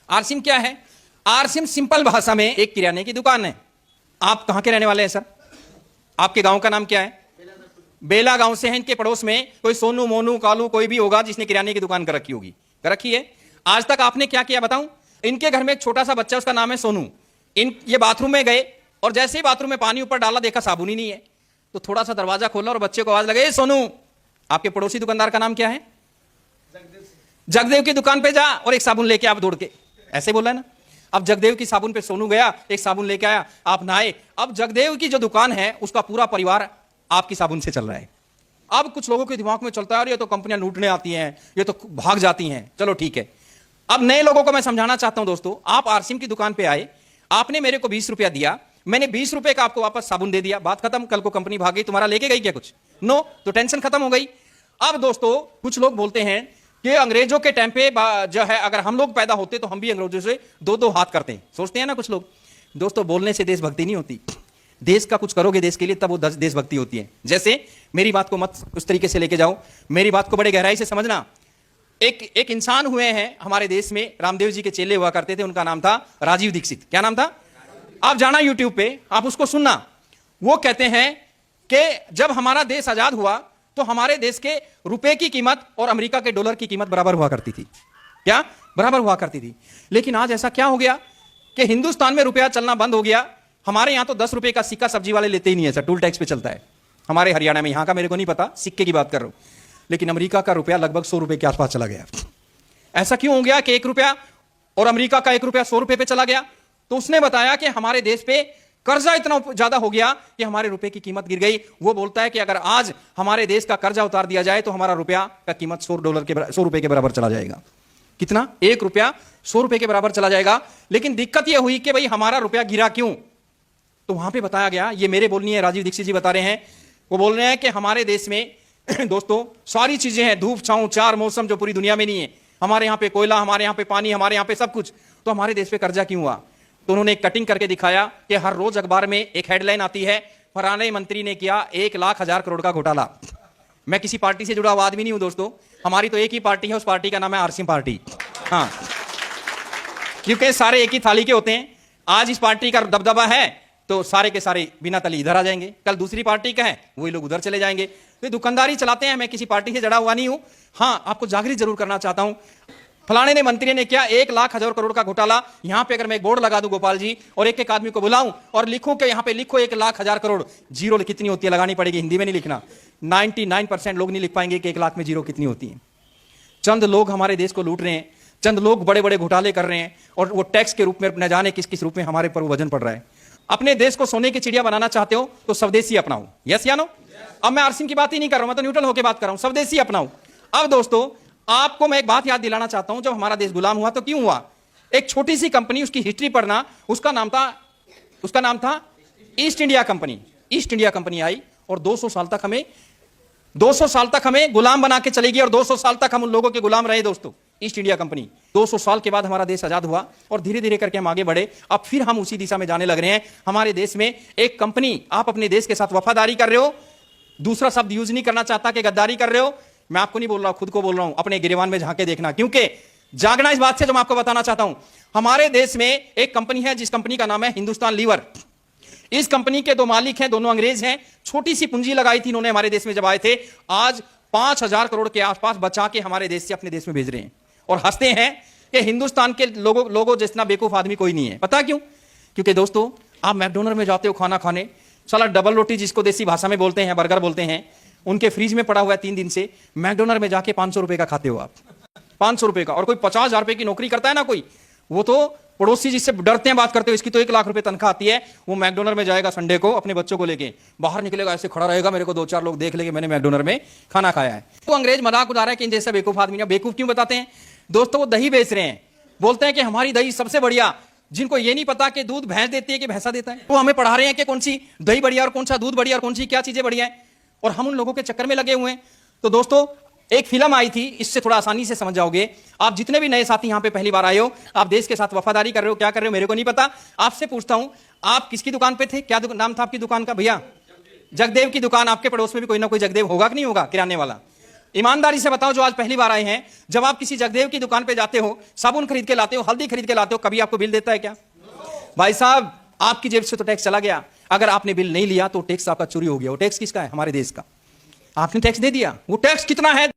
RCM क्या है? RCM simple भाषा में एक किराने की दुकान है। आप कहां के रहने वाले हैं सर? आपके गांव का नाम क्या है? बेला गांव से हैं। इनके पड़ोस में कोई सोनू मोनू कालू कोई भी होगा जिसने किराने की दुकान कर रखी होगी, कर रखी है। आज तक आपने क्या किया बताऊं? इनके घर में एक छोटा सा बच्चा, उसका नाम है सोनू। ये बाथरूम में गए और जैसे ही बाथरूम में पानी ऊपर डाला, देखा साबुन ही नहीं है, तो थोड़ा सा दरवाजा खोला और बच्चे को आवाज लगे, सोनू आपके पड़ोसी दुकानदार का नाम क्या है? जगदेव की दुकान पे जा और एक साबुन लेके आप दौड़ के, ऐसे बोला है ना। अब जगदेव की साबुन पे सोनू गया, एक साबुन लेके आया, आप नहाए। अब जगदेव की जो दुकान है उसका पूरा परिवार आपकी साबुन से चल रहा है। अब कुछ लोगों के दिमाग में चलता है, ये तो कंपनियां लूटने आती हैं, ये तो भाग जाती हैं। चलो ठीक है, अब नए लोगों को मैं समझाना चाहता हूं दोस्तों। आप आरसीएम की दुकान पे आए, आपने मेरे को 20 रुपया दिया, मैंने 20 रुपए का आपको वापस साबुन दे दिया, बात खत्म। कल को कंपनी भाग गई, तुम्हारा लेके गई क्या कुछ? नो, तो टेंशन खत्म हो गई। अब दोस्तों कुछ लोग बोलते हैं कि अंग्रेजों के टाइम पे जो है, अगर हम लोग पैदा होते तो हम भी अंग्रेजों से दो दो हाथ करते हैं, सोचते हैं ना कुछ लोग। दोस्तों बोलने से देशभक्ति नहीं होती, देश का कुछ करोगे देश के लिए तब वो देशभक्ति होती है। जैसे मेरी बात को मत उस तरीके से लेके जाओ, मेरी बात को बड़े गहराई से समझना। एक इंसान हुए हैं हमारे देश में, रामदेव जी के चेले हुआ करते थे, उनका नाम था राजीव दीक्षित। क्या नाम था? आप जाना यूट्यूब पे, आप उसको सुनना। वो कहते हैं कि जब हमारा देश आजाद हुआ तो हमारे देश के रुपए की कीमत और अमेरिका के डॉलर की कीमत बराबर हुआ करती थी। क्या? बराबर हुआ करती थी। लेकिन आज ऐसा क्या हो गया कि हिंदुस्तान में रुपया चलना बंद हो गया। हमारे यहां तो 10 रुपए का सिक्का सब्जी वाले लेते ही नहीं है सर, टूल टैक्स पे चलता है। हमारे हरियाणा में, यहां का मेरे को नहीं पता, सिक्के की बात कर रहा हूं। लेकिन अमेरिका का रुपया लगभग 100 रुपए के आसपास चला गया। ऐसा क्यों हो गया कि 1 रुपया और अमेरिका का 1 रुपया 100 रुपए पे चला गया? तो उसने बताया कि हमारे देश पे कर्जा इतना ज्यादा हो गया कि हमारे रुपए की कीमत गिर गई। वो बोलता है कि अगर आज हमारे देश का कर्जा उतार दिया जाए तो हमारा रुपया का कीमत 100 रुपए के बराबर चला जाएगा। कितना? 1 रुपया 100 रुपए के बराबर चला जाएगा। लेकिन दिक्कत यह हुई कि भाई हमारा रुपया गिरा क्यों? तो वहां पे बताया गया, ये मेरे बोलनी है, राजीव दीक्षित जी बता रहे हैं। वो बोल रहे हैं कि हमारे देश में दोस्तों सारी चीजें हैं, धूप छांव 4 मौसम जो पूरी दुनिया में नहीं है। हमारे यहाँ पे कोयला, हमारे यहाँ पे पानी, हमारे यहाँ पे सब कुछ। तो हमारे देश पे कर्जा क्यों हुआ? तो उन्होंने एक कटिंग करके दिखाया कि हर रोज अखबार में एक हेडलाइन आती है, फलाने मंत्री ने किया 1,00,000 करोड़ का घोटाला। मैं किसी पार्टी से जुड़ा हुआ आदमी नहीं हूं दोस्तों, हमारी तो एक ही पार्टी है, उस पार्टी का नाम है आरसीएम पार्टी। हाँ, क्योंकि सारे एक ही थाली के होते हैं। आज इस पार्टी का दबदबा है तो सारे के सारे बिना तली इधर आ जाएंगे, कल दूसरी पार्टी का है वही लोग उधर चले जाएंगे। तो दुकानदारी चलाते हैं। मैं किसी पार्टी से जड़ा हुआ नहीं हूं। हाँ, आपको जागृत जरूर करना चाहता हूं। फलाने ने मंत्री ने किया 1,00,000 करोड़ का घोटाला। यहां पे अगर मैं एक बोर्ड लगा दूं गोपाल जी, और एक एक आदमी को बुलाऊं और लिखूं कि यहां पे लिखो 1,00,000 करोड़, जीरो कितनी होती है लगानी पड़ेगी, हिंदी में नहीं लिखना। 99% लोग नहीं लिख पाएंगे कि 1,00,000 में जीरो कितनी होती है। चंद लोग हमारे देश को लूट रहे हैं, चंद लोग बड़े बड़े घोटाले कर रहे हैं, और वो टैक्स के रूप में न जाने किस किस रूप में हमारे पर वजन पड़ रहा है। अपने देश को सोने की चिड़िया बनाना चाहते हो तो स्वदेशी अपनाओ। यस या नो? अब मैं आरसीएम की बात ही नहीं कर रहा हूं, मैं तो न्यूट्रल होकर बात कर रहा हूं। स्वदेशी अपनाओ। अब दोस्तों आपको मैं एक बात याद दिलाना चाहता हूं, जब हमारा देश गुलाम हुआ तो क्यों हुआ? एक छोटी सी कंपनी, उसकी हिस्ट्री पढ़ना, उसका नाम था East India company. East India company आई और 200 साल तक हमें गुलाम बना के चलेगी, और 200 साल तक हम उन लोगों के गुलाम रहे दोस्तों। ईस्ट इंडिया कंपनी 200 साल के बाद हमारा देश आजाद हुआ और धीरे धीरे करके हम आगे बढ़े। अब फिर हम उसी दिशा में जाने लग रहे हैं। हमारे देश में एक कंपनी, आप अपने देश के साथ वफादारी कर रहे हो, दूसरा शब्द यूज नहीं करना चाहता कि गद्दारी कर रहे हो। मैं आपको नहीं बोल रहा हूं, खुद को बोल रहा हूं। अपने गिरेबान में झांके देखना, क्योंकि जागना इस बात से जो मैं आपको बताना चाहता हूं। हमारे देश में एक कंपनी है जिस कंपनी का नाम है हिंदुस्तान लीवर। इस कंपनी के 2 मालिक हैं, दोनों अंग्रेज हैं। छोटी सी पूंजी लगाई थी इन्होंने हमारे देश में जब आए थे। आज 5,000 करोड़ के आसपास बचा के हमारे देश से अपने देश में भेज रहे हैं, और हंसते हैं कि हिंदुस्तान के लोगों जितना बेवकूफ आदमी कोई नहीं है। पता क्यों? क्योंकि दोस्तों आप मैकडोनल्ड में जाते हो खाना खाने, साला डबल रोटी जिसको देसी भाषा में बोलते हैं, बर्गर बोलते हैं, उनके फ्रीज में पड़ा हुआ है 3 दिन से। मैकडोनल्ड में जाके 500 रुपए का खाते हो आप, 500 रुपए का। और कोई 50,000 रुपए की नौकरी करता है ना कोई, वो तो पड़ोसी जिससे डरते हैं बात करते हो, इसकी तो 1,00,000 रुपए तनख्वाह आती है। वो मैकडोनल्ड में जाएगा संडे को अपने बच्चों को लेके, बाहर निकलेगा, ऐसे खड़ा रहेगा, मेरे को 2-4 लोग देख लेंगे मैंने मैकडोनल्ड में खाना खाया है। तो अंग्रेज मजाक उड़ा रहा है कि इन जैसा बेवकूफ आदमी। बेवकूफ क्यों बताते हैं दोस्तों? वो दही बेच रहे हैं, बोलते हैं कि हमारी दही सबसे बढ़िया। जिनको ये नहीं पता कि दूध भैंस देती है कि भैंसा देता है, वो हमें पढ़ा रहे हैं कि कौन सी दही बढ़िया और कौन सा दूध बढ़िया और कौन सी क्या चीजें बढ़िया है, और हम उन लोगों के चक्कर में लगे हुए हैं। तो दोस्तों एक फिल्म आई थी, इससे थोड़ा आसानी से समझ जाओगे। आप जितने भी नए साथी यहां पे पहली बार आए हो, आप देश के साथ वफादारी कर रहे हो, क्या कर रहे हो मेरे को नहीं पता। आपसे पूछता हूं, आप किसकी दुकान पे थे? क्या नाम था आपकी दुकान का भैया? जगदेव की दुकान। आपके पड़ोस में भी कोई ना कोई जगदेव होगा कि नहीं होगा, किराने वाला। ईमानदारी से बताओ जो आज पहली बार आए हैं, जब आप किसी जगदेव की दुकान पे जाते हो, साबुन खरीद के लाते हो, हल्दी खरीद के लाते हो, कभी आपको बिल देता है क्या? भाई साहब, आपकी जेब से तो टैक्स चला गया। अगर आपने बिल नहीं लिया तो टैक्स आपका चोरी हो गया। वो टैक्स किसका है? हमारे देश का। आपने टैक्स दे दिया। वो टैक्स कितना है?